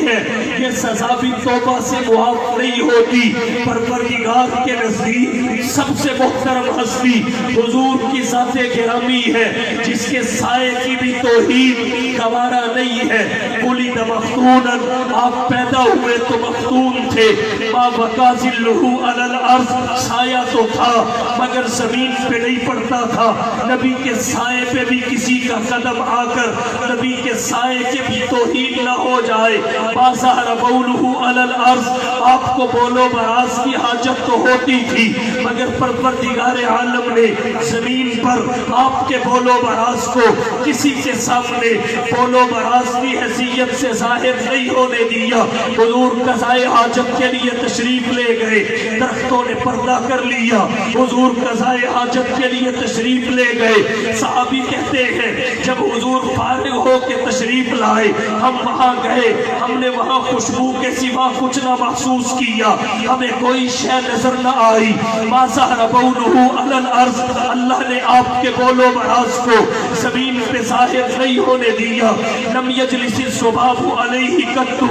ہے، یہ سزا بھی توبہ سے معاف نہیں ہوتی۔ پروردگار کے نزدیک سب سے محترم ہستی حضور کی ذات گرامی ہے، جس کے سائے کی بھی توحید گوارا نہیں ہے۔ ولد مفتونا، آپ پیدا ہوئے تو مفتون تھے۔ ما بقا ظلہ علی الارض، سایہ تو تھا مگر زمین پہ نہیں پڑتا تھا۔ نبی کے سائے پہ بھی کسی کا قدم آ کر نبی کے سائے کے بھی توہین نہ ہو جائے۔ ما ظہر بولہ علی الارض، آپ کو بول و براز کی حاجت تو ہوتی تھی مگر پروردگار عالم نے زمین پر آپ کے بول و براز کو کسی کے سامنے بول و براز کی حیثیت سے ظاہر نہیں ہونے دیا۔ حضور قضائے حاجت کے لیے تشریف لے گئے، درختوں نے پردہ کر لیا۔ حضور قضائے حاجت کے لیے تشریف لے گئے۔ صحابی کہتے ہیں جب حضور فارغ ہو کے تشریف لائے، ہم وہاں گئے، ہم نے وہاں خوشبو کے سوا کچھ نہ محسوس کیا، ہمیں کوئی شے نظر نہ آئی۔ ما ظہر بولہ علی الارض، اللہ نے آپ کے بول و براز کو زمین پہ ظاہر نہیں ہونے دیا۔ لم یجلس الذباب علیہ قط،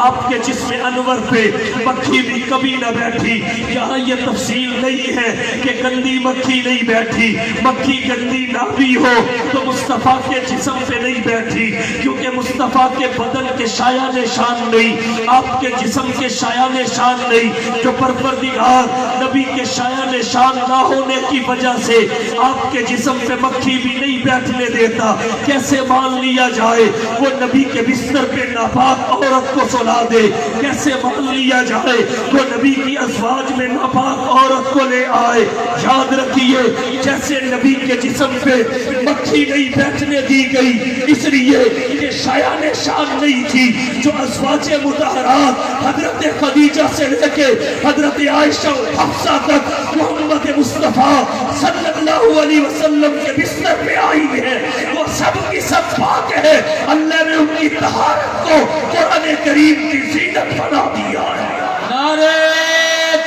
آپ کے جسم انور پہ مکھی بھی کبھی نہ بیٹھی۔ یہاں یہ تفصیل نہیں ہے کہ گندی مکھی نہیں بیٹھی، مکھی گندی نہ بھی ہو تو مصطفیٰ کے جسم پہ نہیں بیٹھی، کیونکہ مصطفیٰ کے بدن کے شایان شان نہیں، آپ کے جسم کے شایان شان نہیں۔ جو پروردگار نبی کے شایان شان نہ ہونے کی وجہ سے آپ کے جسم پہ مکھی بھی نہیں بیٹھنے دیتا، کیسے مان لیا جائے وہ نبی کے بستر پہ ناپاک عورت کو سلا دے؟ کیسے مان لیا جائے وہ نبی کی ازواج میں ناپاک عورت کو لے آئے؟ یاد رکھیے جیسے نبی کے جسم پہ مکھی نہیں بیٹھنے دی گئی اس لیے کہ شایان شان نہیں تھی، جو ازواج مطہرات حضرت خدیجہ سے لے کے حضرت عائشہ و حفصہ تک محمد مصطفیٰ صلی اللہ علیہ وسلم کے بستر پہ آئی ہے، وہ سب کی سب پاک ہے۔ اللہ نے ان کی طہارت کو قرآن کریم کی زینت بنا دیا ہے۔ نعرہ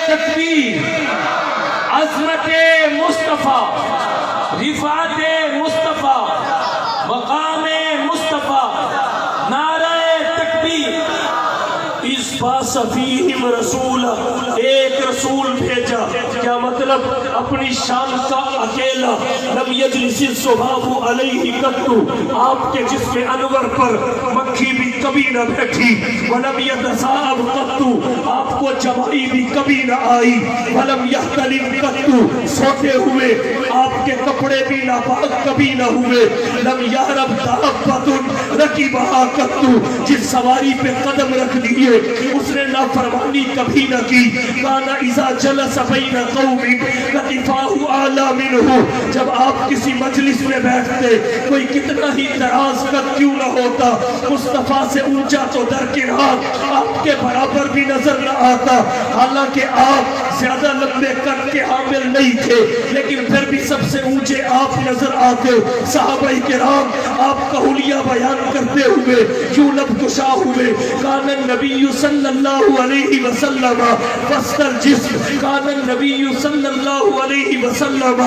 تکبیر، عظمت مصطفیٰ، رفعت مصطفیٰ، مقام مصطفیٰ، نعرہ تکبیر۔ اس باس فیہم رسولا، ایک رسول بھیجا، کیا مطلب؟ اپنی شان کا اکیلا۔ لم یجلس الذباب علیہ قط، آپ کے جسم انور پر مکھی بھی کبھی نہ بیٹھی۔ ولم یتثاءب قط، آپ کو جمائی بھی کبھی نہ آئی۔ ولم یحتلم قط، سوتے ہوئے آپ کے کپڑے بھی ناپاک کبھی نہ ہوئے۔ لم یہرب دابۃ رکبھا قط، جس سواری پہ قدم رکھ دیے اس نے نافرمانی کبھی نہ کی۔ کان اذا جلس بین قوم کتفاہ اعلی منہ، جب آپ کسی مجلس میں بیٹھتے کوئی کتنا ہی دراز قد کیوں نہ ہوتا، مصطفیٰ سے اونچا تو درکنار آپ کے برابر بھی نظر نہ آتا۔ حالانکہ آپ زیادہ لمبے قد کے حامل نہیں تھے لیکن پھر بھی سب سے اونچے آپ نظر آتے۔ صحابہ کرام آپ کا حلیہ بیان کرتے ہوئے کیوں لب کشا ہوئے؟ کان النبی صلی اللہ علیہ وسلم وسط الجسم، کان النبی صلی اللہ علیہ وسلم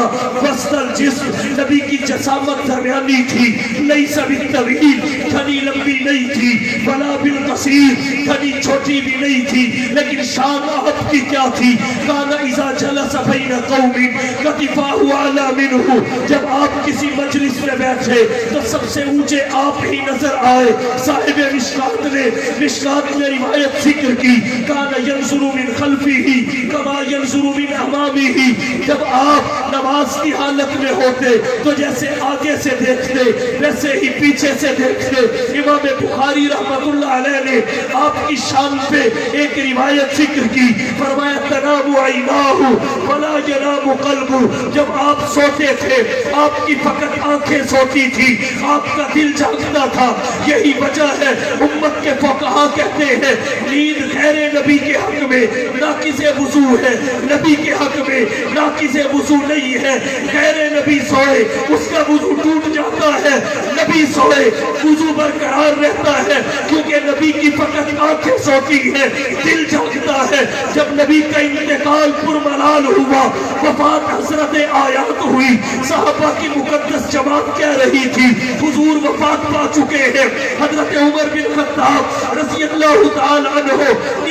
وسط الجسم، نبی کی جسامت درمیانی تھی، لیس بالطویل، گھنی لمبی نہیں تھی، ولا بالقصیر، گھنی چھوٹی بھی نہیں تھی، لیکن شان آپ کی کیا تھی؟ کان اذا جلس بین قوم کتفاہ اعلی منہ، جب آپ کسی مجلس میں بیٹھے تو سب سے اونچے آپ ہی نظر آئے۔ صاحب مشکات نے روایت ذکر کی، کان ینظر من خلفہ کما ینظر من امامہ، جب آپ نماز کی حالت میں ہوتے تو جیسے آگے سے دیکھتے ویسے ہی پیچھے سے دیکھتے۔ امام بخاری رحمت اللہ علیہ نے آپ کی شان پہ ایک روایت ذکر کی، فرمایا تنام عیناہ ولا ینام قلب، جب آپ سوتے تھے آپ کی فقط آنکھیں سوتی تھی، آپ کا دل جاگتا تھا۔ یہی وجہ ہے امت کے فقہا کہتے ہیں نیند غیر نبی کے حق میں ناقص وضو ہے، نبی کے حق میں ناقص وضو نہیں ہے۔ غیر نبی سوئے اس کا وضو ٹوٹ جاتا ہے، نبی سوئے وضو برقرار رہتا ہے، کیونکہ نبی کی فقط آنکھیں سوتی ہیں، دل جاگتا ہے۔ جب نبی کا انتقال پرملال ہوا، وفات حسرت آیات ہوئی، صحابہ کی مقدس جماعت کہہ رہی تھی حضور وفات پا چکے ہیں۔ حضرت عمر بن خطاب رضی اللہ اللہ تعالی عنہ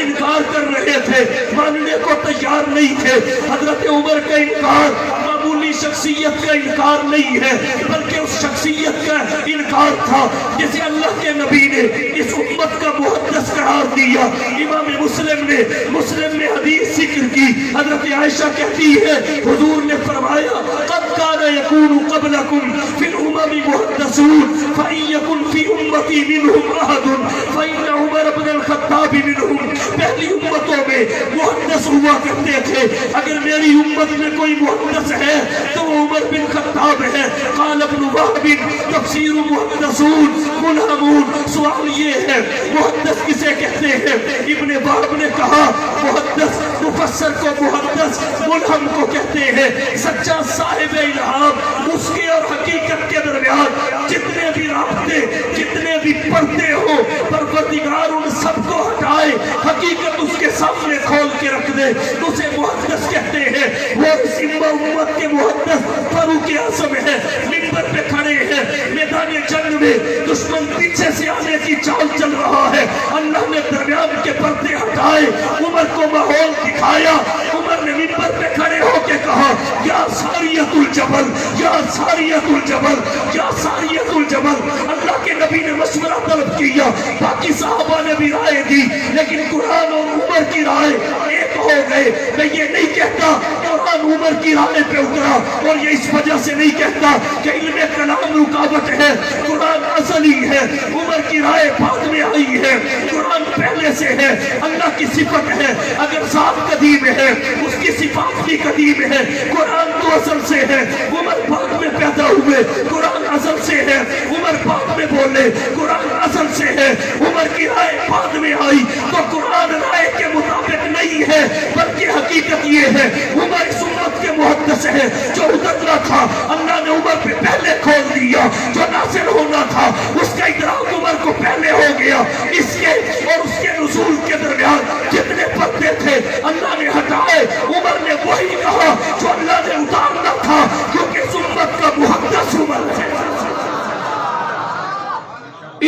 انکار کر رہے تھے، ماننے کو تیار نہیں تھے۔ حضرت عمر کا انکار معمولی شخصیت کا انکار نہیں ہے، بلکہ اس شخصیت کا انکار تھا جسے اللہ کے نبی نے اس امت کا محدث قرار دیا۔ امام مسلم نے حدیث ذکر کی، حضرت عائشہ کہتی ہے حضور نے فرمایا قد کان یکون قبلکم فی الامم محدثون فإن یکن فی امتی منہم احد فإن عمر بن الخطاب منہم۔ پہلی امتوں میں محدث ہوا کرتے تھے، اگر میری امت میں کوئی محدث ہے تو عمر بن خطاب ہے۔ قال ابن وہب تفسیر محدثون ملہمون۔ سوال یہ ہے محدث کسے کہتے ہیں؟ ابن وہب نے کہا محدث مفسر کو محدث ملہم کو کہتے ہیں۔ سچا صاحب الہام اس کے اور حقیقت کے درمیان جتنے بھی رابطے جتنے بھی پردے ہو پروردگار ان سب کو ہٹائے، حقیقت اس کے سامنے کھول کے رکھ دے، اسے محدث کہتے ہیں۔ وہ اس امت کے محدث فاروق اعظم ہے، منبر پہ کھڑے ہیں، میدان جنگ میں دشمن پیچھے سے آنے کی چال چل رہا ہے، اللہ نے درمیان کے پردے ہٹائے، عمر کو ماحول دکھایا۔ عمر نے منبر پہ کھڑے ہو کے کہا یا ساریت الجبل یا ساریت الجبل یا ساریت الجبل۔ اللہ کے نبی نے مشورہ طلب کیا، باقی صحابہ نے بھی رائے دی، لیکن قرآن اور عمر کی رائے ایک ہو گئے۔ میں یہ نہیں کہتا قرآن عمر کی رائے پہ اترا، اور یہ اس وجہ سے نہیں کہتا کہ علم کلام رکاوٹ ہے، قرآن ازلی ہے، عمر کی رائے بعد میں آئی ہے، قرآن پہلے سے ہے، اللہ کی صفت ہے، اگر ذات قدیم ہے اس کی صفات بھی قدیم ہے۔ قرآن تو ازل سے ہے، عمر بعد میں پیدا ہوئے، قرآن ازل سے ہے، عمر بعد میں بولے، قرآن ازل سے ہے، عمر کی رائے بعد میں آئی، تو قرآن رائے کے مطابق نہیں ہے، بلکہ حقیقت یہ ہے عمر اس امت کے محدث ہے۔ جو اترنا تھا اللہ نے عمر پہ پہلے کھول دیا، جو نازل ہونا تھا اس کا ادراک عمر کو پہلے ہو گیا۔ اس کے اور اس کے نزول کے درمیان جتنے پردے تھے اللہ نے ہٹائے، عمر نے وہی کہا جو اللہ نے اتارنا تھا، کیونکہ اس امت کا محدث عمر ہے،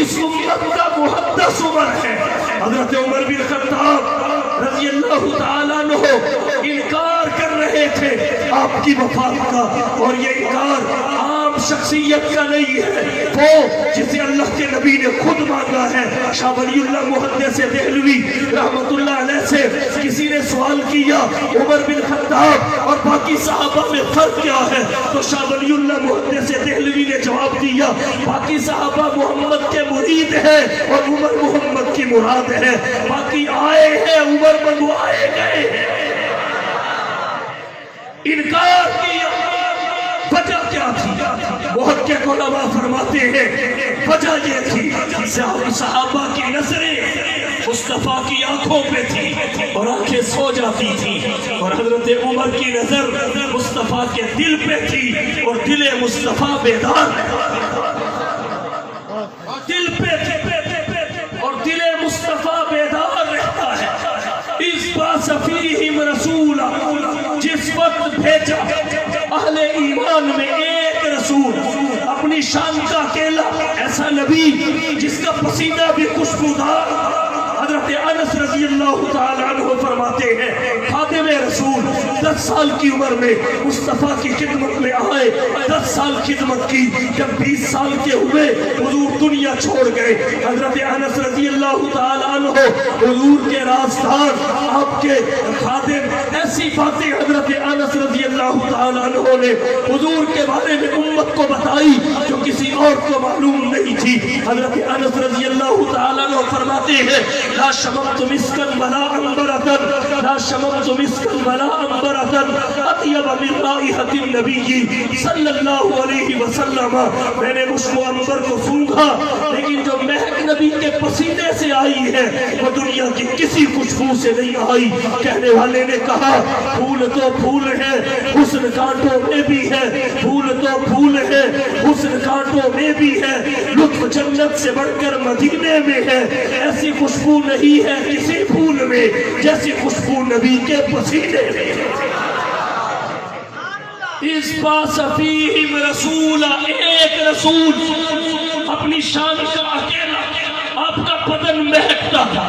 اس امت کا محدث عمر ہے۔ حضرت عمر بن خطاب رضی اللہ تعالیٰ عنہ انکار کر رہے تھے آپ کی وفات کا، اور یہ انکار عام شخصیت کا نہیں ہے، وہ جسے اللہ کے نبی نے خود مانگا ہے۔ شاہ ولی اللہ محدث دہلوی رحمت اللہ علیہ سے کسی نے سوال کیا عمر بن خطاب اور باقی صحابہ میں فرق کیا ہے، تو شاہ ولی اللہ محدث دہلوی نے جواب دیا باقی صحابہ محمد کے مرید ہیں اور عمر محمد کی مراد ہے، باقی آئے ہیں عمر منگوائے گئے ہیں۔ انکار کیا، وجہ کیا تھی؟ بہت کے علماء فرماتے ہیں وجہ یہ تھی صحابہ کی نظریں مصطفیٰ کی آنکھوں پہ تھی اور آنکھیں سو جاتی تھی، اور حضرت عمر کی نظر مصطفیٰ کے دل پہ تھی اور دل مصطفیٰ بیدار دل پہ تھی اور دل مصطفیٰ بیدار رہتا ہے۔ اس باس فیہم رسولا، جس وقت بھیجا اہل ایمان میں ایک رسول، اپنی شان کا اکیلا ایسا نبی جس کا پسینہ بھی خوشبودار۔ حضرت انس رضی اللہ تعالیٰ عنہ فرماتے ہیں خادم رسول 10 سال کی عمر میں مصطفیٰ کی خدمت میں آئے، 10 سال خدمت کی، جب 20 سال کے ہوئے حضور دنیا چھوڑ گئے۔ حضرت انس رضی اللہ تعالیٰ عنہ حضور کے رازدار، آپ کے خادم، ایسی باتیں حضرت انس رضی اللہ تعالیٰ عنہ نے حضور کے بارے میں امت کو بتائی جو کسی اور کو معلوم نہیں تھی۔ حضرت انس رضی اللہ تعالیٰ عنہ فرماتے ہیں لا شممت مسکن ولا عنبرۃ، لا شممت مسکن ولا عنبرۃ اطیب من رائحۃ النبی صلی اللہ علیہ وسلم۔ میں نے مشک و عنبر کو سونگھا، لیکن جو مہک نبی کے پسینے سے آئی ہے وہ دنیا کی کسی خوشبو سے نہیں آئی۔ کہنے والے نے کہا پھول تو پھول ہے، حسن کانٹوں میں بھی ہے، پھول تو پھول ہے، حسن کانٹوں میں بھی ہے، لطف جنت سے بڑھ کر مدینے میں ہے، ایسی خوشبو نہیں ہے کسی پھول میں جیسی خوشبو نبی کے پسینے میں۔ اس باس فیہم رسول، ایک رسول اپنی شان کا اکیلا، آپ کا بدن مہکتا تھا،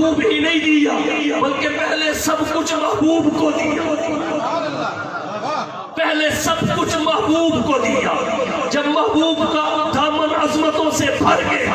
محبوب ہی نہیں دیا بلکہ پہلے سب کچھ محبوب کو دیا، پہلے سب کچھ محبوب کو دیا۔ جب محبوب کا دامن عظمتوں سے بھر گیا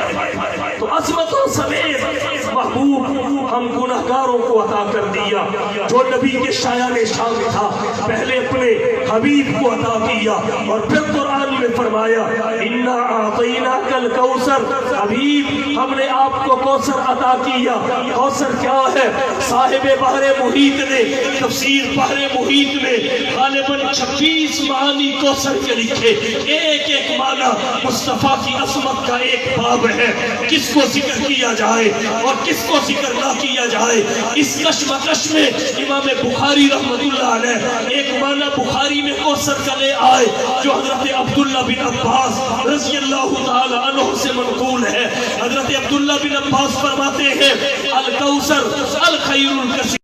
تو عظمتوں سمیت محبوب ہم گناہگاروں کو عطا کر دیا۔ جو نبی کے شایان شان تھا پہلے اپنے حبیب کو عطا کیا اور پھر قرآن میں فرمایا انا اعطیناک الکوثر، حبیب ہم نے آپ کو کوثر عطا کیا۔ کوثر کیا ہے؟ صاحب بحر محیط نے تفسیر بحر محیط میں غالباً 26 معانی کوثر کے لکھے، ایک ایک معنی مصطفیٰ کی عظمت کا ایک باب ہے۔ کس کو ذکر کیا جائے اور کس کو ذکر نہ کیا جائے، اس کشمکش میں امام بخاری رحمت اللہ علیہ ایک معنی بخاری میں کوثر کا لے آئے جو حضرت عبداللہ بن عباس رضی اللہ تعالی عنہ سے منقول ہے۔ حضرت عبداللہ بن عباس فرماتے ہیں الکوثر الخیر الکثیر،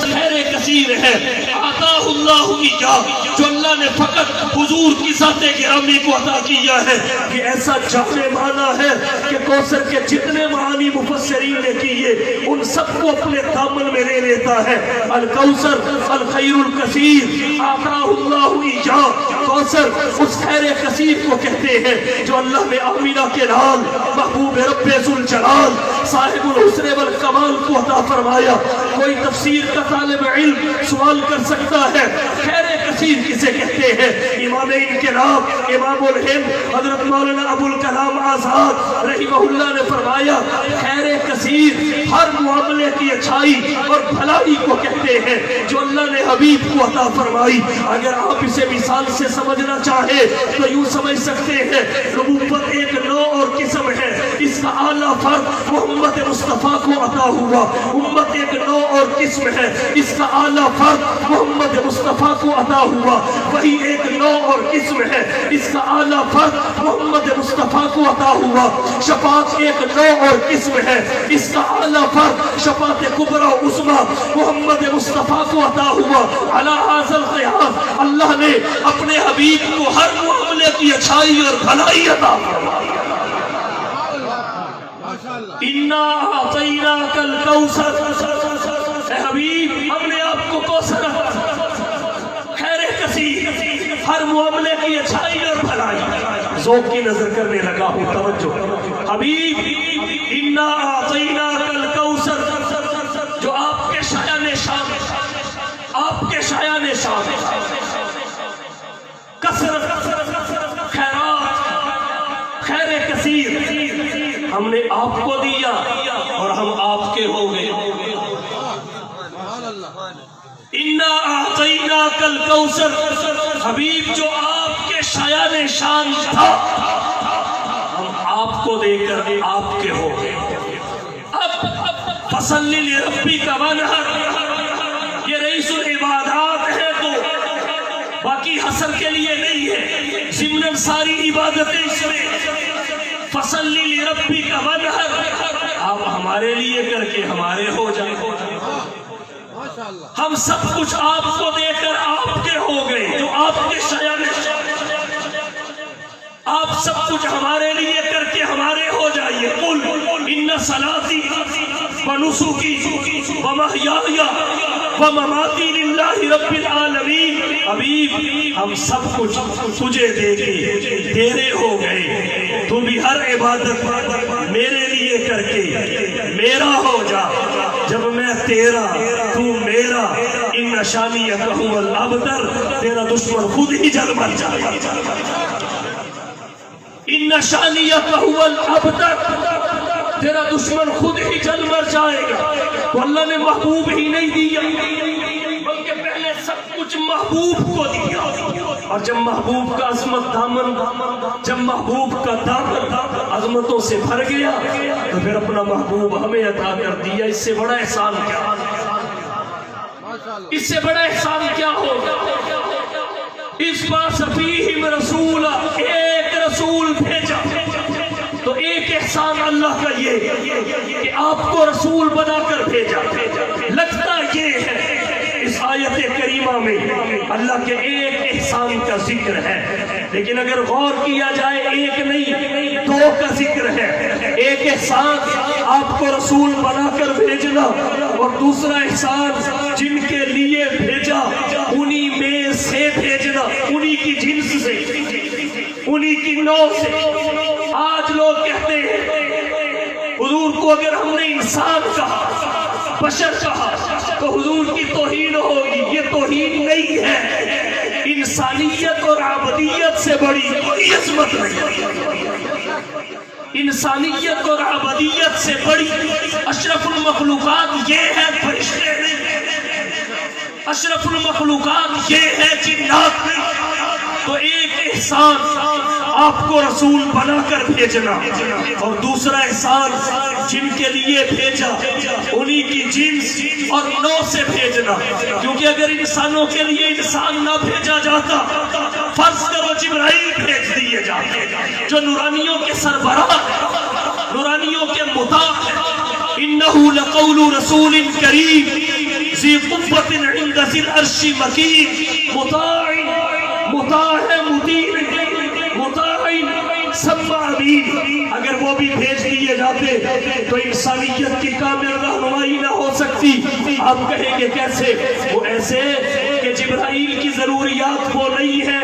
خیر کثیر ہے، عطاہ اللہ ایاہ، جو اللہ نے فقط حضور کی ذات گرامی کو عطا کیا ہے۔ یہ ایسا جامع معنی ہے کہ کوثر کے جتنے معانی مفسرین نے کیے ان سب کو اپنے دامن میں لے لیتا ہے۔ الکوثر الخیر الکثیر عطاہ اللہ ایاہ، کوثر اس خیر کثیر کو کہتے ہیں جو اللہ نے آمینہ کے لال محبوب رب ذوالجلال صاحب الحسن والکمال کو عطا فرمایا۔ کوئی تفسیر کا طالب علم سوال کر سکتا ہے خیر کثیر کسے کہتے ہیں؟ امام انقلاب امام الہند حضرت مولانا ابو الکلام آزاد رحمہ اللہ نے فرمایا خیر کثیر ہر معاملے کی اچھائی اور بھلائی کو کہتے ہیں جو اللہ نے حبیب کو عطا فرمائی۔ اگر آپ اسے مثال سے سمجھنا چاہیں تو یوں سمجھ سکتے ہیں نبوت ایک نوع اور قسم ہے، اس کا اعلیٰ فرد محمد مصطفیٰ کو عطا ہوا۔ امت ایک نوع اور قسم ہے، اس کا اعلیٰ فرد محمد مصطفیٰ کو عطا ہوا۔ وہی ایک نوع اور قسم ہے، اس کا اعلیٰ فرد محمد مصطفیٰ کو عطا ہوا۔ شفاعت ایک نوع اور قسم ہے، اس کا اعلیٰ فرد شفاعت کبریٰ عظمیٰ محمد مصطفیٰ کو عطا ہوا۔ علی ھذا القیاس اللہ نے اپنے حبیب کو ہر معاملے کی اچھائی اور بھلائی عطا فرمائی۔ انا اعطیناک الکوثر، اے حبیب ہم نے آپ کو کوثر خیر کثیر ہر معاملے کی اچھائی اور بھلائی۔ ذوق کی نظر کرنے لگا ہوں، توجہ۔ حبیب انا اعطیناک الکوثر، جو آپ کے شایان شان، آپ کے شایان شان کثرت خیرات خیر کثیر ہم نے آپ کو دیا اور ہم آپ کے ہو گئے۔ انا اعطیناک الکوثر، حبیب جو آپ کے شایان شان تھا ہم آپ کو دے کر آپ کے ہو گئے۔ اب فصلی لربک وانحر، یہ رئیس العبادات ہے تو باقی حسر کے لیے نہیں ہے، ضمن ساری عبادتیں اس میں۔ فصلی لربک وانحر، آپ ہمارے لیے کر کے ہمارے ہو جائے۔ ہم سب کچھ آپ کو دے کر آپ کے ہو گئے، جو آپ کے شایان آپ سب کچھ ہمارے لیے کر کے ہمارے ہو جائیے۔ قل ان صلاتی ونسکی ومحیای ومماتی للہ رب العالمین، حبیب ہم سب کچھ تجھے دے کے تیرے ہو گئے، تو بھی ہر عبادت میرے لیے کر کے میرا ہو جا۔ جب میں تیرا تو میرا، ان شانیک هو الابتر، تیرا دشمن خود ہی جل مر جائے گا۔ ان شانیک هو الابتر، تیرا دشمن خود ہی جل مر جائے گا۔ تو اللہ نے محبوب ہی نہیں دیا بلکہ پہلے سب کچھ محبوب کو دیا، اور جب محبوب کا عظمت دامن، جب محبوب کا دامن عظمتوں سے بھر گیا تو پھر اپنا محبوب ہمیں عطا کر دیا۔ اس سے بڑا احسان کیا، اس سے بڑا احسان کیا ہوگا؟ اس بات فیہم رسولا، ایک رسول بھیجا تو ایک احسان اللہ کا یہ کہ آپ کو رسول بنا کر بھیجا۔ لگتا یہ ہے اس آیت آیت کریمہ میں اللہ کے ایک احسان کا ذکر ہے، لیکن اگر غور کیا جائے ایک نہیں دو کا ذکر ہے۔ ایک احسان آپ کو رسول بنا کر بھیجنا، اور دوسرا احسان جن کے لیے بھیجا انہی میں سے بھیجنا، انہی کی جنس سے، انہی کی نوع سے۔ آج لوگ کہتے ہیں حضور کو اگر ہم نے انسان کہا، بشر کہا، تو حضور کی توہین ہوگی۔ یہ توہین نہیں ہے، انسانیت اور عبدیت سے بڑی کوئی عظمت نہیں۔ انسانیت اور عبدیت سے بڑی اشرف المخلوقات یہ ہے فرشتے نہیں، اشرف المخلوقات یہ ہے جنات نہیں۔ تو ایک احسان آپ کو رسول بنا کر بھیجنا، اور دوسرا احسان جن کے لیے بھیجا انہی کی جنس اور نوع سے بھیجنا۔ کیونکہ اگر انسانوں کے لیے انسان نہ بھیجا جاتا، فرض کرو جبرائیل بھیج دیے جاتے جو نورانیوں کے سربراہ، نورانیوں کے مطاع ہے۔ انہو لقول رسول کریم ذی قوۃ عند ذی العرش مکین، مطاع ہے، مطاع سمع امین۔ اگر وہ بھی بھیج دیے جاتے تو انسانیت کی کامل رہنمائی نہ ہو سکتی۔ آپ کہیں گے کیسے؟ وہ ایسے کہ جبرائیل کی ضروریات وہ نہیں ہے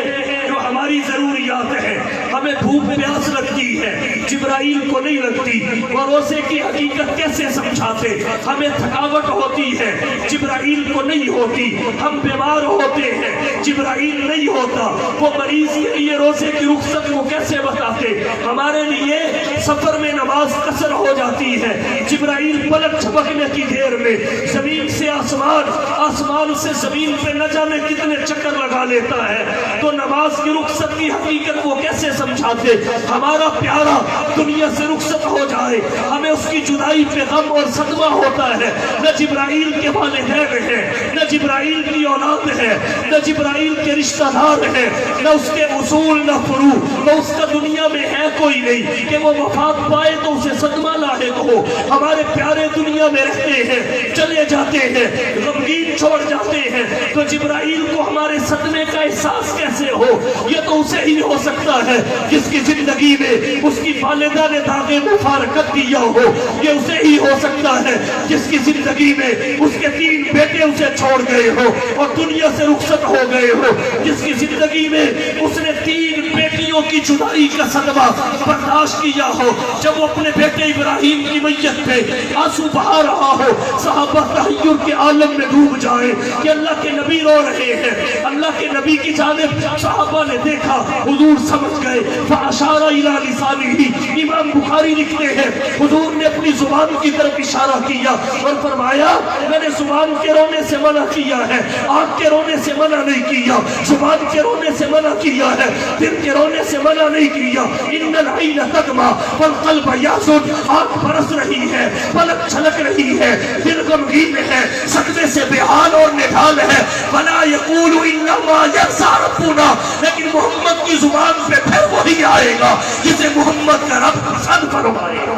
جو ہماری ضروریات ہے۔ ہمیں بھوک پیاس لگتی ہے، جبرائیل کو نہیں لگتی۔ وہ روزے کی حقیقت کیسے سمجھاتے؟ ہمیں تھکاوٹ ہوتی ہے، جبرائیل کو نہیں ہوتی۔ ہم بیمار ہوتے ہیں، جبرائیل نہیں ہوتا۔ وہ مریض کے لیے روزے کی رخصت کو کیسے بتاتے؟ ہمارے لیے سفر میں نماز قصر ہو جاتی ہے، جبرائیل پلک جھپکنے کی دیر میں زمین سے آسمان، آسمان سے زمین پہ نہ جانے کتنے چکر لگا لیتا ہے۔ تو نماز کی رخصت کی حقیقت وہ کیسے سمجھاتے؟ ہمارا پیارا دنیا سے رخصت ہو جائے، ہمیں اس کی جدائی پہ غم اور صدمہ ہوتا ہے۔ نہ جبرائیل کے والدین ہیں، نہ جبرائیل کی اولاد ہے، نہ جبرائیل کے رشتہ دار ہیں، نہ اس کے اصول نہ فروع، نہ اس کا دنیا میں ہے کوئی نہیں کہ وہ وفات پائے تو اسے صدمہ لاحق ہو۔ ہمارے پیارے دنیا میں رہتے ہیں، چلے جاتے ہیں، غمگین چھوڑ جاتے ہیں، تو جبرائیل کو ہمارے صدمے کا احساس کیسے ہو؟ یہ تو اسے ہی ہو سکتا ہے جس کی زندگی میں اس کی والدہ نے داغ مفارقت دیا ہو۔ یہ اسے ہی ہو سکتا ہے جس کی زندگی میں اس کے 3 بیٹے اسے چھوڑ گئے ہو اور دنیا سے رخصت ہو گئے ہو، جس کی زندگی میں اس نے 3 بیٹیوں کی جدائی کا صدمہ برداشت کیا ہو۔ جب وہ اپنے بیٹے ابراہیم کی میت پہ آنسو بہا رہا ہو، صحابہ تحیر کے عالم میں ڈوب جائے کہ اللہ کے نبی رو رہے ہیں۔ اللہ کے نبی کی جانب صحابہ نے دیکھا، حضور سمجھ گئے، فَأَشَارَ إِلَىٰ لِسَانِهِ۔ امام بخاری لکھتے ہیں حضور نے اپنی زبان کی طرف اشارہ کیا اور فرمایا میں نے زبان کے رونے سے منع کیا ہے، آنکھ کے رونے سے منع نہیں کیا، زبان کے رونے سے منع کیا ہے، دل کے رونے سے منع نہیں کیا۔ ان العین تدمع والقلب یحزن، آنکھ برس رہی ہے، پلک چھلک رہی ہے، دل غمگین ہے، صدمے سے بے حال اور نڈھال ہے۔ ولا یقول الا ما یرضی ربنا، لیکن محمد کی زبان پہ پھر وہی آئے گا جسے محمد کا رب پسند فرمائے گا۔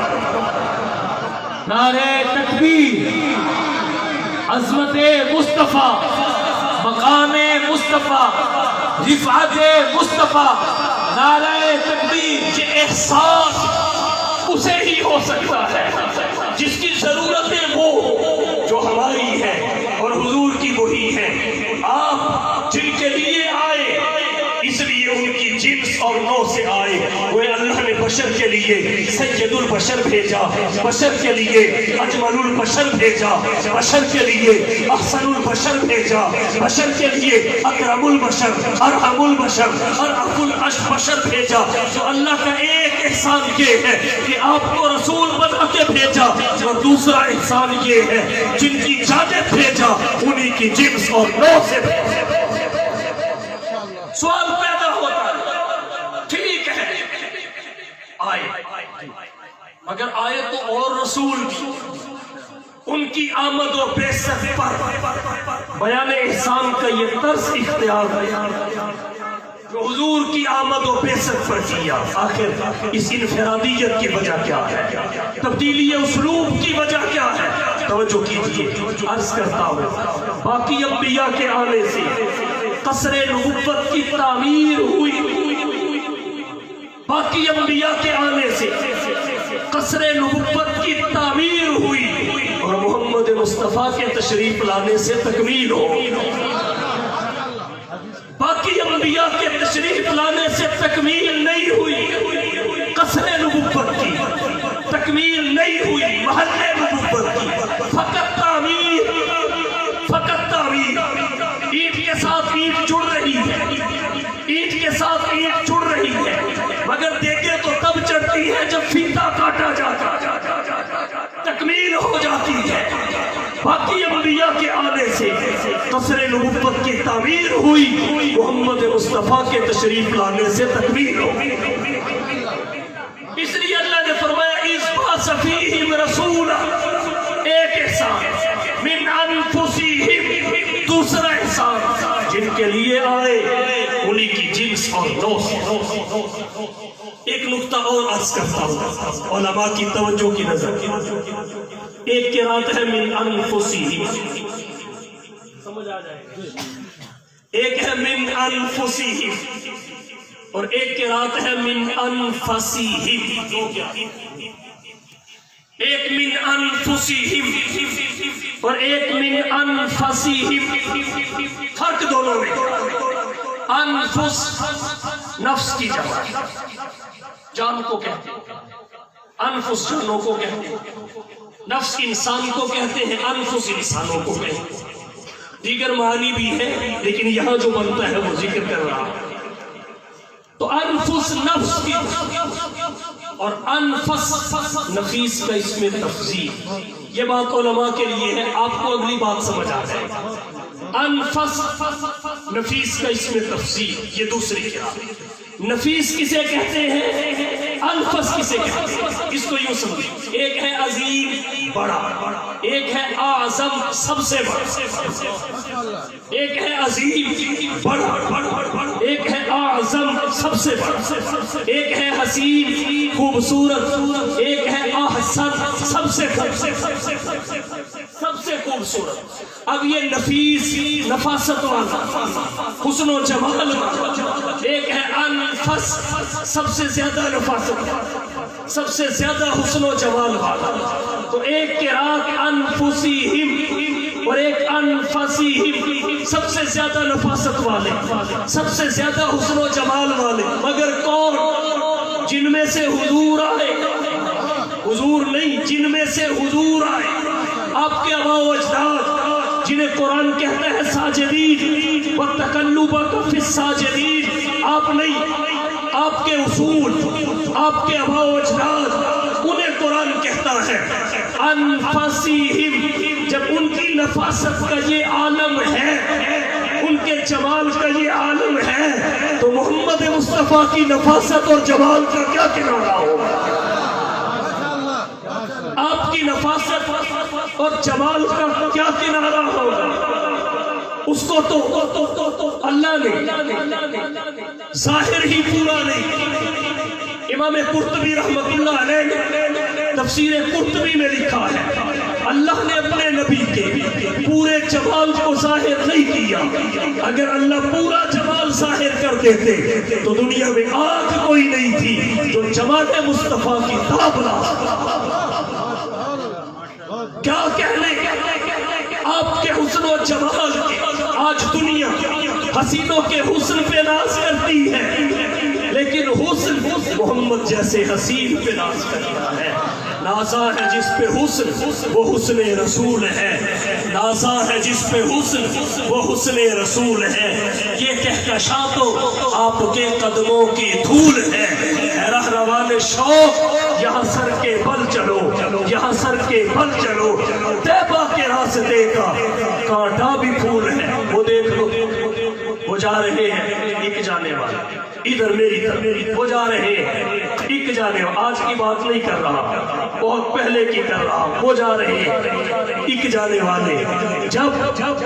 نعرہ تکبیر، عظمت مصطفیٰ، مقام مصطفیٰ، رفعت مصطفیٰ، نعرہ تکبیر۔ یہ احساس اسے ہی ہو سکتا ہے جس کی ضرورتیں وہ جو ہماری ہے اور حضور کی وہی ہے۔ آپ جن کے لیے آئے اس لیے ان کی جنس اور نوع سے آئے۔ وہ اللہ نے بشر کے لیے سید البشر بھیجا، بشر کے لیے اجمل البشر بھیجا، بشر کے لیے احسن البشر بھیجا، بشر کے لیے اکرم البشر، ارحم البشر، ارحم البشر بھیجا۔ تو اللہ کا ایک احسان یہ ہے کہ آپ کو رسول بنا کے بھیجا، اور دوسرا احسان یہ ہے جن کی جانب بھیجا انہی کی جنس اور نوع سے بھیجا۔ سوال پیدا ہوتا ہے، ٹھیک ہے آئے، مگر آئے تو اور رسول بھی، ان کی آمد و بعثت پر بیان احسان کا یہ طرز اختیار ہے جو حضور کی آمد و بعثت پر کیا۔ آخر اس انفرادیت کی وجہ کیا ہے؟ تبدیلی اسلوب کی وجہ کیا ہے؟ توجہ کیجیے، عرض کرتا ہوں باقی انبیاء کے آنے سے قصر نبوت کی تعمیر ہوئی، باقی انبیاء کے آنے سے قصر نبوت کی تعمیر ہوئی، اور محمد مصطفیٰ کے تشریف لانے سے تکمیل ہو۔ باقی انبیاء کے تشریف لانے سے تکمیل نہیں ہوئی، قصر نبوت کی تکمیل نہیں ہوئی، محل نبوت کی فقط تعمیر، فقط تعمیر۔ اینٹ کے ساتھ اینٹ جڑ رہی ہے، اینٹ کے ساتھ اینٹ جڑ رہی ہے، مگر دیکھیں تو تب چڑھتی ہے جب فیتا کاٹا جاتا، تکمیل ہو جاتی ہے۔ باقی انبیاء کے آنے سے قصر نبوت کی تعمیر ہوئی، محمد مصطفیٰ کے تشریف لانے سے تکمیل ہو۔ اس لیے اللہ نے فرمایا اِذْ بَعَثَ فِيهِمْ رَسُولًا، ایک احسان مِنْ أَنفُسِهِمْ، دوسرا احسان جن کے لیے آئے انہی کی جنس اور نوع۔ ایک نقطہ اور عرض کرتا ہوں علماء کی توجہ کی نظر، ایک قرات ہے من انفسہم، سمجھ آ جائے، ایک ہے من انفسہم اور ایک قرات ہے من انفسہم، ایک من انفسہم اور ایک من انفسہم، فرق دونوں میں۔ انفس نفس کی جمع، جان کو کہتے ہیں، انفس جانوں کو کہتے ہیں، نفس انسان کو کہتے ہیں، انفس انسانوں کو کہتے ہیں۔ دیگر معنی بھی ہے لیکن یہاں جو بنتا ہے وہ ذکر کر رہا ہے۔ تو انفس نفس کی اور انفس نفیس کا اسم تفضیل، یہ بات علماء کے لیے ہے، آپ کو اگلی بات سمجھ آ جائے۔ انفس نفیس کا اسم تفضیل، یہ دوسری قرات۔ نفیس کسے کہتے ہیں، انفس کسے کہتے ہیں، اس کو یوں سمجھیں، ایک ہے عظیم بڑا، ایک ہے اعظم سب سے بڑا، ایک ہے عظیم بڑا، ایک ہے اعظم سب سے بڑا، ایک ہے حسین خوبصورت، ایک ہے احسن سب سے خوبصورت۔ اب یہ نفیس نفاست والا، حسن و جمال والا، ایک ہے انفس سب سے زیادہ نفاست، سب سے زیادہ حسن و جمال والا۔ تو ایک قرات انفسہم اور ایک انفسہم، سب سے زیادہ نفاست والے، سب سے زیادہ حسن و جمال والے، مگر کون؟ جن میں سے حضور آئے، حضور نہیں، جن میں سے حضور آئے، آپ کے آباء و اجداد جنہیں قرآن کہتا ہے ساجدین وَتَقَلُّبَكَ فِي السَّاجِدِينَ، آپ نہیں، آپ کے اصول، آپ کے آباء و اجداد، انہیں قرآن کہتا ہے انفسہم۔ جب ان کی نفاست کا یہ عالم ہے، ان کے جمال کا یہ عالم ہے، تو محمد مصطفیٰ کی نفاست اور جمال کا کیا کنارہ ہوگا؟ آپ کی نفاست اور جمال کا کیا کنارہ ہوگا؟ اس کو تو اللہ نے ظاہر ہی پورا نہیں۔ امام قرطبی رحمت اللہ علیہ نے تفسیر قرطبی میں لکھا ہے اللہ نے اپنے نبی کے پورے جمال کو ظاہر نہیں کیا، اگر اللہ پورا جمال ظاہر کر دیتے تو دنیا میں آج کوئی نہیں تھی جو جمال مصطفیٰ کی تاب لا سکتا۔ کیا کہنے آپ کے حسن و جمال کے، آج دنیا حسینوں کے حسن پہ ناز کرتی ہے، لیکن حسن محمد جیسے حسین پہ ناز کرتا ہے۔ نازا ہے جس پہ حسن وہ حسن رسول ہے، نازا ہے جس پہ حسن وہ حسن رسول ہے۔ یہ کہکشاں تو آپ کے قدموں کی دھول ہے، اے رہروان شوق یہاں سر کے بل چلو، یہاں سر کے بل چلو، طیبہ کے راستے کا کانٹا بھی پھول ہے۔ وہ دیکھ لو وہ جا رہے ہیں ایک جانے والے، ادھر میری طرف وہ جا رہے ہیں ایک جانے والے، آج کی بات نہیں کر رہا، بہت پہلے کی کر رہا، وہ جا رہے ہیں ایک جانے والے۔ جب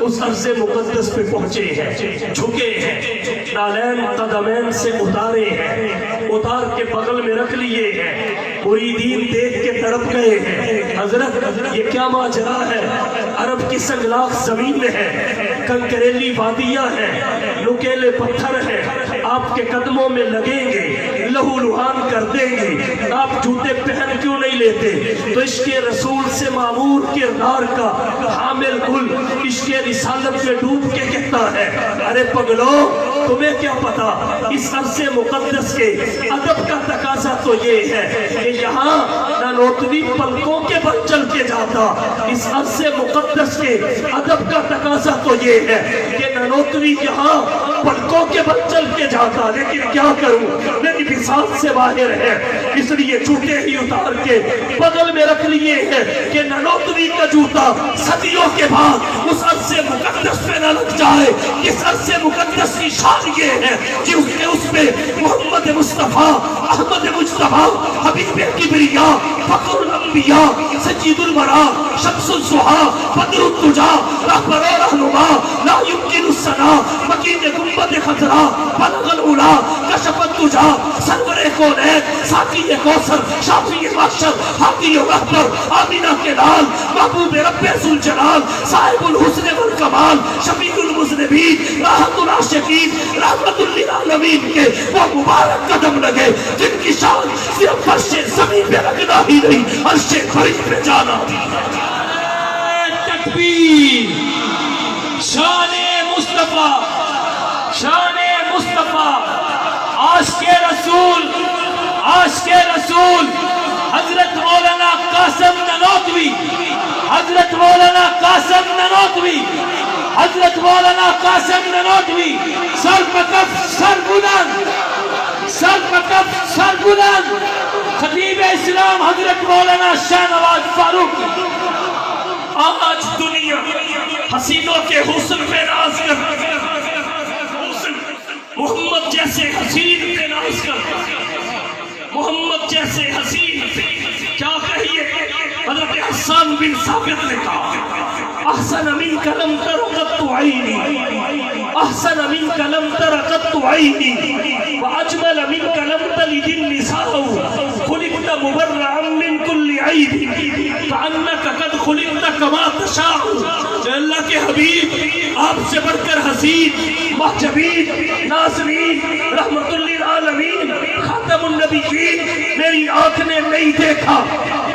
اس عرض مقدس پہ پہنچے ہیں، جھکے ہیں، نالین قدمین سے اتارے ہیں، اتار کے بغل میں رکھ لیے ہیں، مریدین دیکھ کے تڑپ گئے ہیں، حضرت یہ کیا ماجرا ہے؟ عرب کی سنگلاخ زمین میں ہے، کنکریلی وادیاں ہیں، نکیلے پتھر ہیں، آپ کے قدموں میں لگیں گے، لہو لہان کر دیں گے، آپ جوتے پہن کیوں نہیں لیتے؟ تو عشق رسول سے معمور کردار کا حامل گل عشق رسالت میں ڈوب کے کہتا ہے، ارے پگلو تمہیں کیا پتا، اس عرص مقدس کے ادب کا تقاضا تو یہ ہے کہ یہاں نانوتوی پلکوں کے بل چل کے جاتا، اس عرص مقدس کے ادب کا تقاضا تو یہ ہے کہ نانوتوی یہاں پلکوں کے بل چل کے جاتا، لیکن کیا کروں میری بساط سے باہر ہے، اس لیے جوتے ہی اتار کے بغل میں رکھ لیے ہیں کہ نانوتوی کا جوتا صدیوں کے بعد اس عرص مقدس پہ نہ لگ جائے۔ اس عرص مقدس کی شان یہ ہے کہ اس پہ محمد مصطفیٰ احمد مجتبیٰ حبیب کبریاء فخر الانبیاء سید الورا شمس الضحیٰ بدر الدجا رہبر و رہنما لا یمکن الثنا مکین گنبد خضرا بلغ العلا کشف الدجا سرور کونین ساقی کوثر شافی محشر ہادی و رہبر آمینہ کے لال محبوب رب ذوالجلال صاحب الحسن والکمال شفیع المذنبین راحت العاشقین رحمت للعالمین کے وہ مبارک قدم لگے جن کی شان صرف فرش زمین پہ رکھنا ہی نہیں عرش فرش پہ جانا بھی۔ تکبیر، شان مصطفیٰ، شان مصطفیٰ، عاشق رسول، عاشق رسول حضرت مولانا قاسم نانوتوی، حضرت مولانا قاسم نانوتوی، حضرت مولانا قاسم نانوتوی، سر پکف سر بلند، سر پکف سر بلند، خطیب اسلام حضرت مولانا شاہ نواز فاروق۔ آج دنیا حسینوں کے حسن پہ ناز کر، محمد جیسے حسین پہ ناز کر، محمد جیسے حسین کیا کہیے؟ حضرت حسان بن ثابت نے کہا احسن منک لم تر قط عینی، احسن منک لم تر قط عینی واجمل منک لم تلد النساء، خلقت مبرعا من كل عیب کأنک قد خلقت کما تشاء۔ اللہ کے حبیب آپ سے بڑھ کر حسین، محجبین، ناظرین، رحمت للعالمین، خاتم النبیین میری آنکھ نے نہیں دیکھا،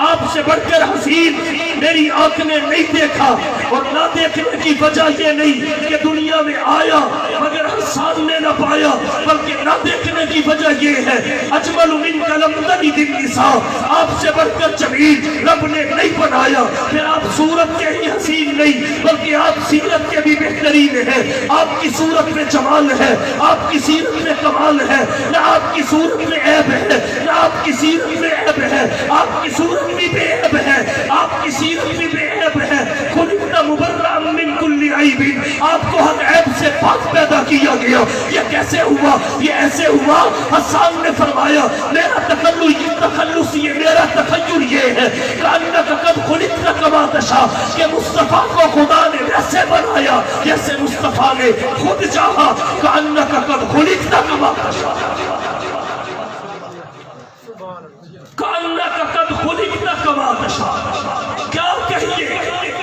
آپ سے بڑھ کر حسین میری آنکھ نے نہیں دیکھا، اور نہ دیکھنے کی وجہ یہ نہیں کہ دنیا میں آیا مگر حسان نے نہ پایا، بلکہ نہ دیکھنے کی وجہ یہ ہے اجمل منک لم تلد النساء، آپ سے بڑھ کر جمیل رب نے نہیں بنایا، پھر آپ صورت کے ہی حسین نہیں بلکہ آپ سیرت کے بھی بہترین ہیں، آپ کی صورت میں جمال ہے، آپ کی سیرت میں کمال ہے، نہ آپ کی صورت میں عیب ہے، نہ آپ کی سیرت میں عیب ہے، آپ کی صورت بھی بے عیب ہے، آپ کی سیرت بھی بے عیب ہے، خلقت مبرعا من کل عیب، آپ کو ہر عیب سے پاک پیدا کیا گیا۔ یہ کیسے ہوا؟ یہ ایسے ہوا، حسان نے فرمایا میرا تخلص یہ میرا تخیل یہ ہے کأنک قد خلقت کما تشاء، کہ مصطفیٰ کو خدا نے ویسے بنایا جیسے مصطفیٰ نے خود چاہا، کأنک قد خلقت کما تشاء، کأنک قد خلقت کما تشاء۔ کیا کہیے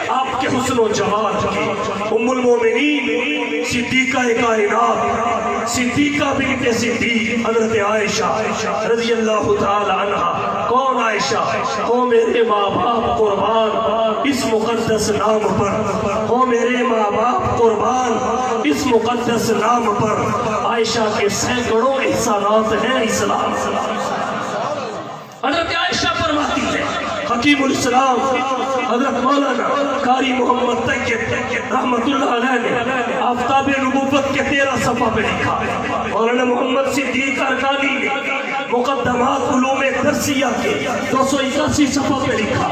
آپ کے حسن و جمال کی؟ ام المومنین صدیقہ کائنات، صدیقہ بنت صدیق حضرت عائشہ رضی اللہ تعالی عنہ۔ کون عائشہ؟ ہو میرے ماں باپ قربان اس مقدس نام پر، ہو میرے ماں باپ قربان اس مقدس نام پر۔ عائشہ کے سینکڑوں احسانات ہیں اسلام۔ حضرت عائشہ فرماتی ہے حکیم الاسلام حضرت مولانا قاری محمد طیب رحمت اللہ علیہ نے آفتاب نبوت کے 13 صفحہ پہ لکھا، مولانا محمد صدیق ارکانی نے مقدمات علوم درسیہ کے 281 صفحہ پہ لکھا،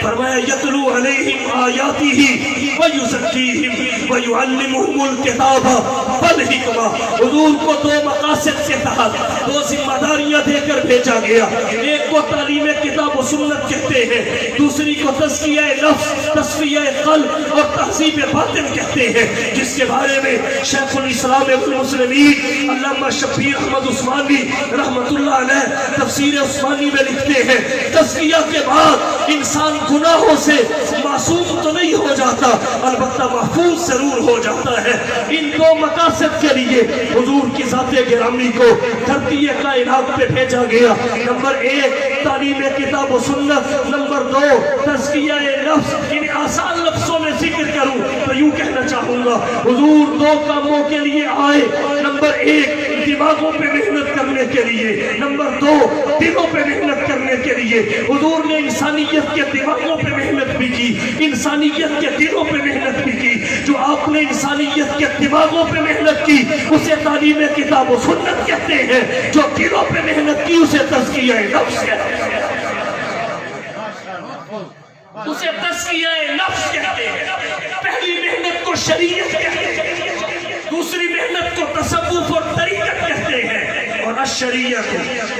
فرمایا یتلو علیہم آیاتہ ویزکیہم ویعلمہم الکتاب والحکمہ. حضور کو دو مقاصد کے تحت دو ذمہ داریاں دے کر بھیجا گیا. ایک کو تعلیم کتاب و سنت کہتے ہیں, دوسری کو تزکیہ نفس, تصفیہ قلب اور تہذیب باطن کہتے ہیں, جس کے بارے میں شیخ الاسلام ابن المسلمین علامہ شبیر احمد عثمانی رحمت اللہ علیہ تفسیر عثمانی میں لکھتے ہیں تزکیہ کے بعد انسان گناہوں سے معصوم تو نہیں ہو جاتا, البتہ محفوظ ضرور ہو جاتا ہے. ان دو مقاصد کے لیے حضور کی ذات گرامی کو دھرتی کائنات پہ بھیجا گیا. نمبر ایک تعلیم کتاب و سنت, نمبر دو تزکیہ نفس. ان آسان لفظوں میں ذکر کروں تو یوں کہنا چاہوں گا حضور دو کاموں کے لیے آئے. نمبر ایک دماغوں پہ محنت کرنے کے لیے, نمبر دو دلوں پہ محنت کرنے کے لیے. حضور نے انسانیت کے دماغوں پہ محنت بھی کی, انسانیت کے دلوں پہ محنت بھی کی. جو آپ نے انسانیت کے دماغوں پہ محنت کی اسے تعلیم کتاب و سنت کہتے ہیں, جو دلوں پہ محنت کی اسے تزکیہ نفس کہتے ہیں. اسے تزکیہ نفس کہتے ہیں. پہلی محنت کو شریعت کہتے ہیں, دوسری محنت کو تصوف اور طریقت کہتے ہیں. اور الشریعت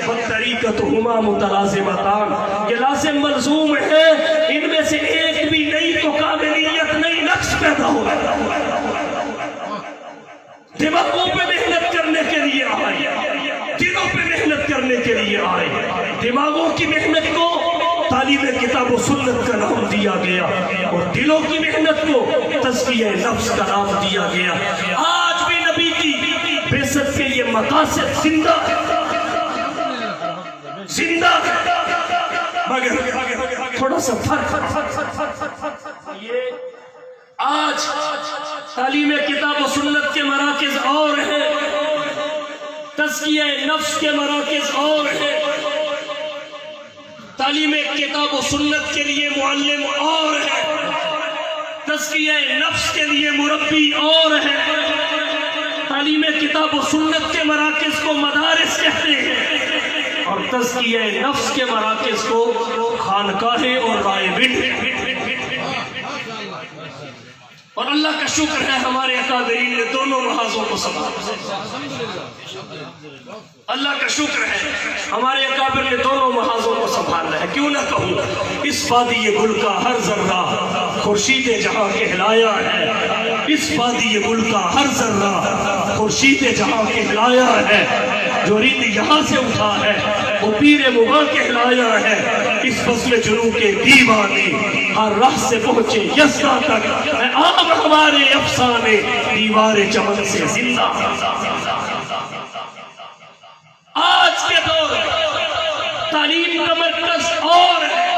والطریقت ہما متلازمتان, یہ لازم ملزوم ہے, ان میں سے ایک بھی نہیں تو کاملیت نہیں, نقص پیدا ہوگا. دماغوں پہ محنت کرنے کے لیے آئے, دلوں پہ محنت کرنے کے لیے آئے. دماغوں کی محنت کو تعلیم کتاب و سنت کا نام دیا گیا اور دلوں کی محنت کو تزکیہ نفس کا نام دیا گیا. آج بھی نبی کی بعثت کے یہ مقاصد زندہ زندہ, مگر تھوڑا سا فرق یہ آج تعلیم کتاب و سنت کے مراکز اور ہیں, تزکیہ نفس کے مراکز اور ہیں. تعلیم کتاب و سنت کے لیے معلم اور ہے, تزکیہ نفس کے لیے مربی اور ہے. تعلیم کتاب و سنت کے مراکز کو مدارس کہتے ہیں اور تزکیہ نفس کے مراکز کو خانقاہیں اور راہبین. اور اللہ کا شکر ہے ہمارے اکابرین نے دونوں محاذوں کو سنبھالا. اللہ کا شکر ہے ہمارے اکابر نے دونوں محاذوں کو سنبھالا ہے. کیوں نہ کہوں اس وادی گل کا ہر ذرہ خورشید جہاں کہلایا ہے, اس وادی گل کا ہر ذرہ خورشید جہاں کہلایا ہے. جو رند یہاں سے اٹھا ہے وہ پیر مغاں کہلایا ہے. اس فصل جنوں کے دیوانے ہر راہ سے پہنچے یسنا تک, عام ہمارے افسانے دیوار چمن سے زندہ. آج کے دور تعلیم کا مرکز اور ہے,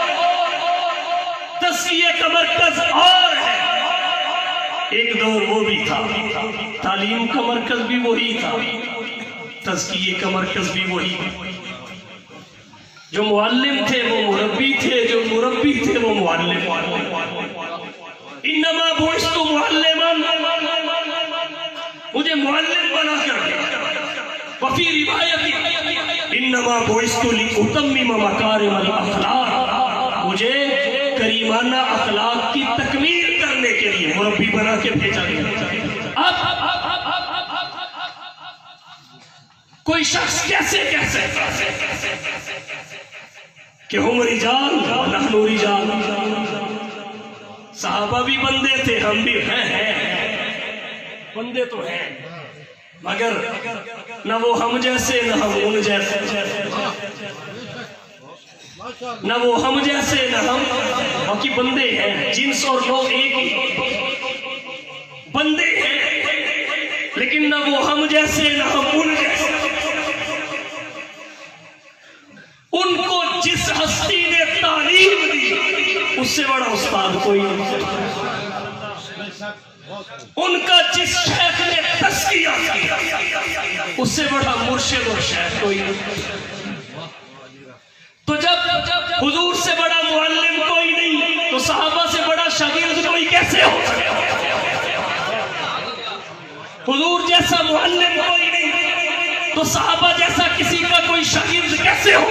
تزکیے کا مرکز اور ہے. ایک دور وہ بھی تھا, تعلیم کا مرکز بھی وہی تھا, تزکیے کا مرکز بھی وہی. جو معلم تھے وہ مربی تھے, جو مربی تھے وہ معلم. انما بعثت معلما, مجھے معلم بنا کر. وفی روایت انما بعثت لاتمم مکارم الاخلاق, مجھے کریمانہ اخلاق کی تکمیل کرنے کے لیے مربی بنا کے بھیجا گیا. کوئی شخص کیسے کہہ سکتا کہ ہم رجال نحن رجال. صحابہ بھی بندے تھے, ہم بھی ہیں, بندے تو ہیں, مگر نہ وہ ہم جیسے نہ ہم ان جیسے, نہ وہ ہم جیسے نہ ہم, باقی بندے ہیں, جنس اور لوگ ایک ہی بندے ہیں, لیکن نہ وہ ہم جیسے نہ ہم ان جیسے. ان کو جس ہستی نے تعلیم دی اس سے بڑا استاد کوئی نہیں, ان کا جس شیخ نے تزکیہ کیا اس سے بڑا مرشد اور شیخ کوئی نہیں. تو جب حضور سے بڑا معلم کوئی نہیں تو صحابہ سے بڑا شاگرد کوئی کیسے ہو سکتا؟ حضور جیسا معلم کوئی نہیں تو صحابہ جیسا کسی کا کوئی شاگرد کیسے ہو؟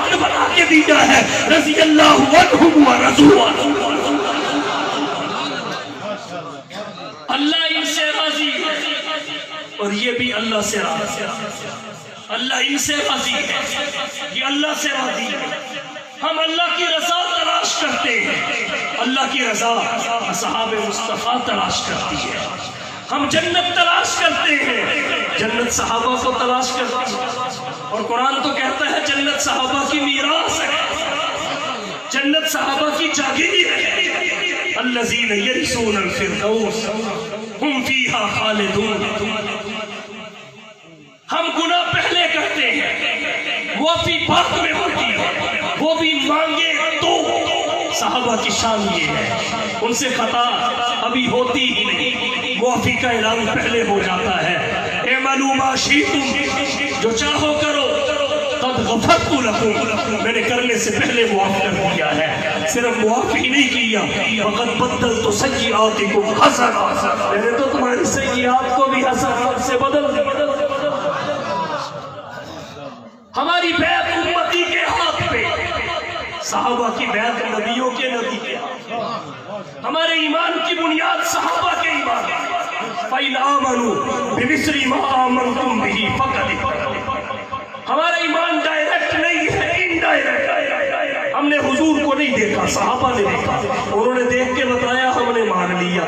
میزبان بنا کے دیا ہے. رضی اللہ عنہم ورضوا عنہ. اللہ ان سے راضی ہے اور یہ بھی اللہ سے راضی ہے. اللہ ان سے راضی ہے, یہ اللہ سے راضی ہے. ہم اللہ کی رضا تلاش کرتے ہیں, اللہ کی رضا اصحاب مصطفیٰ تلاش کرتی ہے. ہم جنت تلاش کرتے ہیں, جنت صحابہ کو تلاش کرتی ہے. اور قرآن تو کہتا ہے جنت صحابہ کی میراث ہے, جنت صحابہ کی جاگیر ہے. الذین یرثون الفردوس ہم فیہا خالدون. ہم گناہ پہلے کرتے ہیں, معافی بعد میں ہوتی ہے, وہ بھی مانگے تو. صحابہ کی شان یہ ہے, ان سے خطا ابھی ہوتی ہی نہیں, معافی کا اعلان پہلے ہو جاتا ہے. اعملوا ما شئتم, جو چاہو کرو, قد غفرت لکم, میں نے کرنے سے پہلے معاف کر دیا ہے. صرف معاف ہی نہیں کیا, وقد بدلت سیئاتکم حسنات, میں نے تو تمہاری سیئات کو بھی حسنات سے بدل دیا. ہماری بیعت امتی کے ہاتھ پہ, صحابہ کی بیعت نبیوں کے نبی کے ہاتھ. ہمارے ایمان کی بنیاد صحابہ کے ایمان. فَإِنْ آمَنُوا بِمِثْلِ مَا آمَنْتُمْ بِهِ فَقَدِ اهْتَدَوْا. ہمارا ایمان ڈائریکٹ نہیں ہے, انڈائریکٹ. ہم نے حضور کو نہیں دیکھا, صحابہ نے دیکھا, انہوں نے دیکھ کے بتایا, ہم نے مان لیا.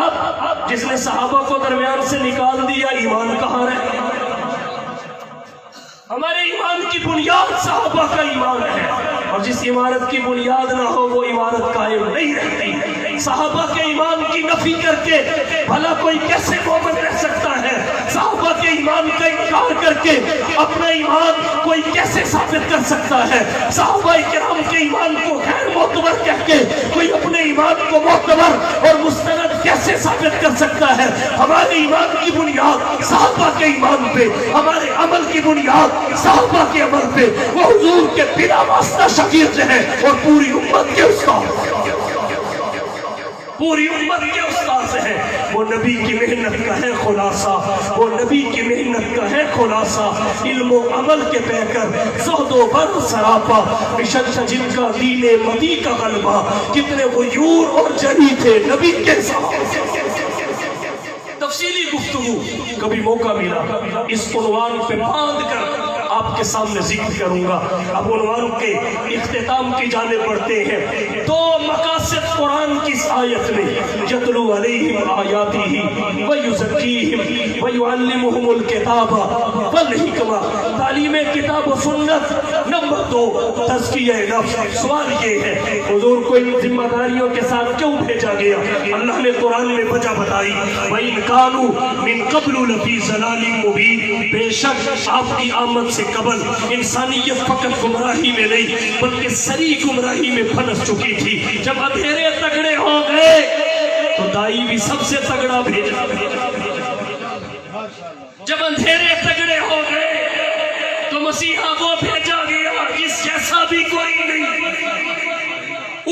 اب جس نے صحابہ کو درمیان سے نکال دیا, ایمان کہاں رہا؟ ہمارے ایمان کی بنیاد صحابہ کا ایمان ہے, اور جس عمارت کی بنیاد نہ ہو وہ عمارت قائم نہیں رہتی. صحابہ کے ایمان کی نفی کر کے بھلا کوئی کیسے مومن رہ سکتا ہے؟ صحابہ کے ایمان کا انکار کر کے اپنا ایمان کوئی کیسے ثابت کر سکتا ہے؟ صحابہ کرام کے ایمان کو غیر معتبر کہہ کے کوئی اپنے ایمان کو معتبر اور مستند کیسے ثابت کر سکتا ہے؟ ہمارے ایمان کی بنیاد صحابہ کے ایمان پہ, ہمارے عمل کی بنیاد صحابہ کے عمل پہ. وہ حضور کے بلا واسطہ شاگرد ہیں اور پوری امت کے استاد, پوری امت کے استاد ہیں. وہ نبی کی محنت کا ہے خلاصہ, وہ نبی کی محنت کا ہے خلاصہ. علم و عمل کے پہ کر زہد و بر سراپا, مشن جن کا دین مدی کا غلبہ. کتنے غیور اور جری تھے نبی کے ساتھ. تفصیلی گفتگو کبھی موقع ملا اس عنوان پہ باندھ کر آپ کے سامنے ذکر کروں گا. اب عنوان کے اختتام کی جانب بڑھتے ہیں. دو مقاصد قرآن کی اس آیت میں, یتلو علیہم آیاتہ ویزکیہم ویعلمہم الکتاب والحکمہ, تعلیم کتاب و سنت. نمبر 2, تزکیہ نفس. سوال یہ ہے حضور کو ان ذمہ داریوں کے ساتھ کیوں بھیجا گیا؟ اللہ نے قرآن میں وجہ بتائی, وَإِنْ كَانُوا مِنْ قَبْلُ لَفِي ضَلَالٍ مُبِينٍ. بے شک آپ کی آمد سے قبل انسانیت فقط گمراہی میں نہیں بلکہ سری گمراہی میں پھنس چکی تھی. جب اندھیرے تگڑے ہو گئے تو دائی بھی سب سے تگڑا بھیجا. جب اندھیرے تگڑے ہو گئے تو مسیحا وہ بھیجا گیا جس جیسا بھی کوئی نہیں,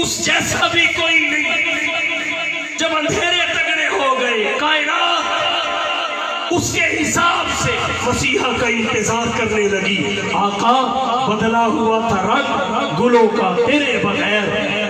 اس جیسا بھی کوئی نہیں. جب اندھیرے تگڑے ہو گئے, کائنات اس کے حساب سے مسیحا کا انتظار کرنے لگی. آقا بدلا ہوا تھا رنگ گلوں کا تیرے بغیر,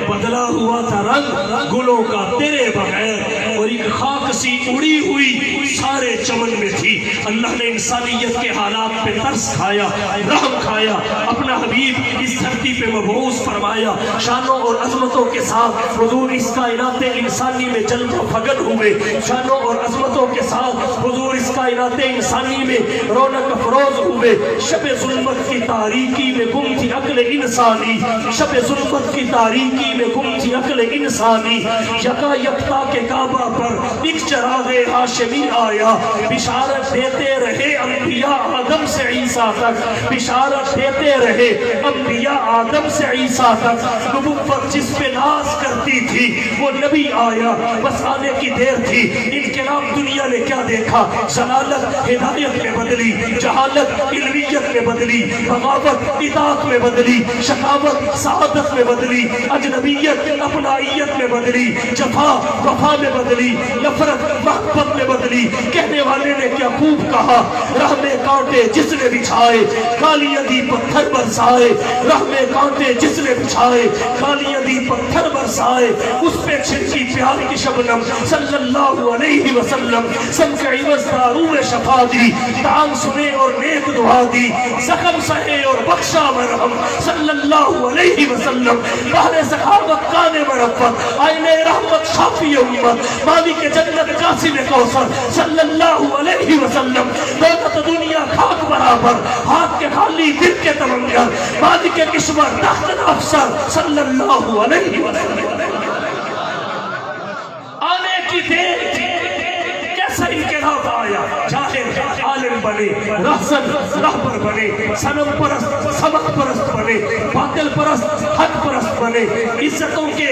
بدلا ہوا تھا رنگ گلوں کا تیرے بغیر, اور ایک خاک سی اڑی ہوئی سارے چمن میں تھی. اللہ نے انسانیت کے حالات پہ ترس کھایا, رحم کھایا, اپنا حبیب اس دھرتی پہ مبعوث فرمایا. شانوں اور عظمتوں کے ساتھ حضور اس کائنات انسانی میں جلد و فگن ہوئے. شانوں اور عظمتوں کے ساتھ حضور اس کائنات انسانی میں رونق افروز ہوئے. شب ظلمت کی تاریکی میں گم تھی عقل انسانی, شب ظلمت کی تاریکی میں گم تھی عقل انسانی. یکا یکتا کے کعبہ پر ایک چراغ ہاشمی آیا, بشارت دیتے رہے انبیاء آدم سے عیسیٰ تک, بشارت دیتے رہے انبیاء آدم سے عیسیٰ تک. نبوت جس پہ ناز کرتی تھی وہ نبی آیا, بس آنے کی دیر تھی. انقلاب دنیا نے کیا دیکھا, ضلالت ہدایت میں بدلی, جہالت علمیت میں بدلی, بغاوت اطاعت میں بدلی, شقاوت سعادت میں بدلی, اجنبیت اپنائیت میں بدلی, جفا وفا میں بدلی, نفرت محبت میں بدلی. کہنے والے نے کیا خوب کہا, راہ میں کانٹے جس نے بچھائے کالی ندی پتھر برسائے راہ میں کانٹے جس نے بچھائے کالی ندی پتھر برسائے اس پہ چھڑکی پیار کی شبنم صلی اللہ علیہ وسلم سمجھ عوض دارو شفا دی تان سنے اور نیک دعا دی زخم سہے اور بخشا مرہم صلی اللہ علیہ وسلم بہر سخاوت کان مرفت آئین رحمت شافی امت مالک جنت قاسم کوثر صلی اللہ علیہ وسلم دولت دنیا خاک برابر ہاتھ کے خالی دل کے تمنگر مالک کشور تخت افسر صلی اللہ علیہ وسلم آنے کی دیر کیسا انقلاب آیا جاہل عالم بنے رہزن رہبر بنے صنم پرست سبق پرست بنے باطل پرست حق پرست بنے عزتوں کے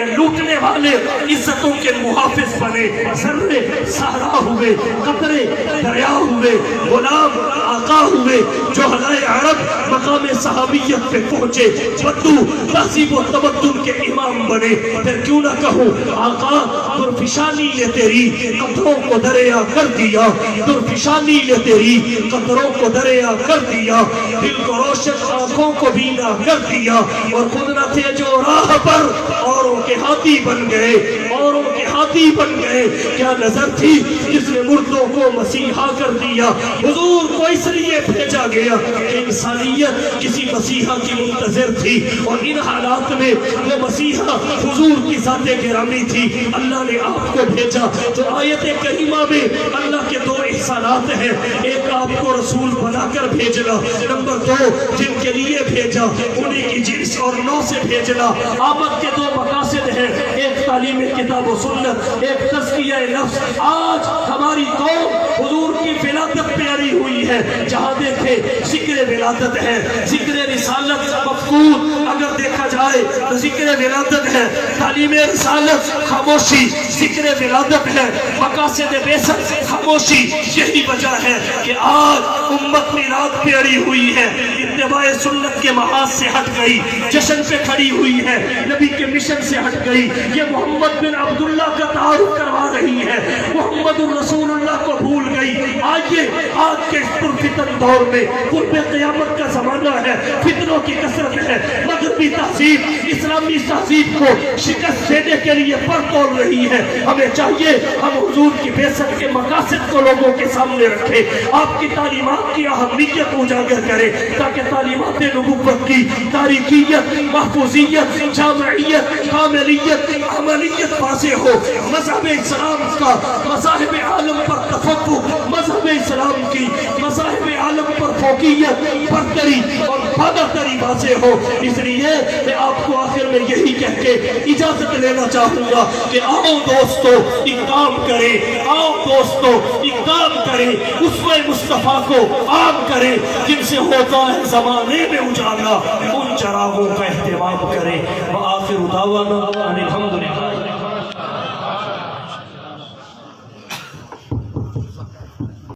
لوٹنے والے عزتوں کے محافظ بنے ذرے صحرا ہوئے قطرے دریا ہوئے غلام آقا ہوئے جو حلائے عرب مقام صحابیت پہ پہنچے بدو تہذیب و تمدن کے امام بنے پھر کیوں نہ کہوں آقا درفشانی نے تیری قطروں کو دریا کر دیا درفشانی نے تیری قطروں کو دریا کر دیا دل کو روشن آنکھوں کو بینا کر دیا اور خود نہ تھے جو راہ پر اوروں کے ہاتھی بن گئے اوروں کے ہاتھی بن گئے کیا نظر تھی جس نے مردوں کو مسیحا کر دیا حضور کو اس لیے بھیجا گیا کہ انسانیت کسی مسیحا کی منتظر تھی اور ان حالات میں وہ مسیحا حضور کی ذات گرامی تھی اللہ نے آپ کو بھیجا تو آیت کریمہ میں اللہ کے دو احسانات ہیں ایک آپ کو رسول بنا کر بھیجنا نمبر دو جن کے لیے بھیجا انہیں کی جنس اور نو سے بھیجنا آمد کے دو مقاصد ہیں ایک تعلیم کتاب و سنت ایک تزکیہ نفس آج ہماری قوم حضور کی ولادت پیاری ہوئی ہے جہاں دیکھے ذکر ولادت ہے ذکر رسالت مفقود اگر دیکھا جائے تو ذکر ولادت ہے تعلیم رسالت خاموشی ذکر ولادت ہے مقاصد بعثت خاموشی یہی وجہ ہے کہ آج امت میلاد پیاری ہوئی ہے اتباع سنت کے محاذ سے ہٹ گئی جشن پہ کھڑی ہوئی ہے نبی کے مشن سے ہٹ گئی یہ محمد بن عبداللہ کا تعارف کروا رہی ہے محمد الرسول اللہ کو بھول گئی آئیے آج کے پرفتن دور میں قرب قیامت کا زمانہ ہے فتنوں کی کثرت ہے مغربی تہذیب اسلامی تہذیب کو شکست دینے کے لیے پر تول رہی ہے ہمیں چاہیے ہم حضور کی بعثت کے مقاصد کو لوگوں کے سامنے رکھیں آپ کی تعلیمات کی اہمیت اجاگر کریں تاکہ تعلیمات نبوت کی تاریخیت محفوظیت جامعیت کاملیت عملیت واضح ہو مذہب اسلام کا مذاہب عالم پر تفوق مذہب اسلام کی مذاہب عالم پر فوقیت برتری اور بالاتری واضح ہو اس لیے میں آپ کو آخر میں یہی کہہ کے اجازت لینا چاہوں گا کہ آؤ دوستو اقدام کریں آؤ دوستو اقدام کریں اسوہ مصطفیٰ کو عام کریں جن سے ہوتا ہے زمانے میں اجالا ان چراغوں کا اہتمام کریں وآخر دعوانا ان الحمدللہ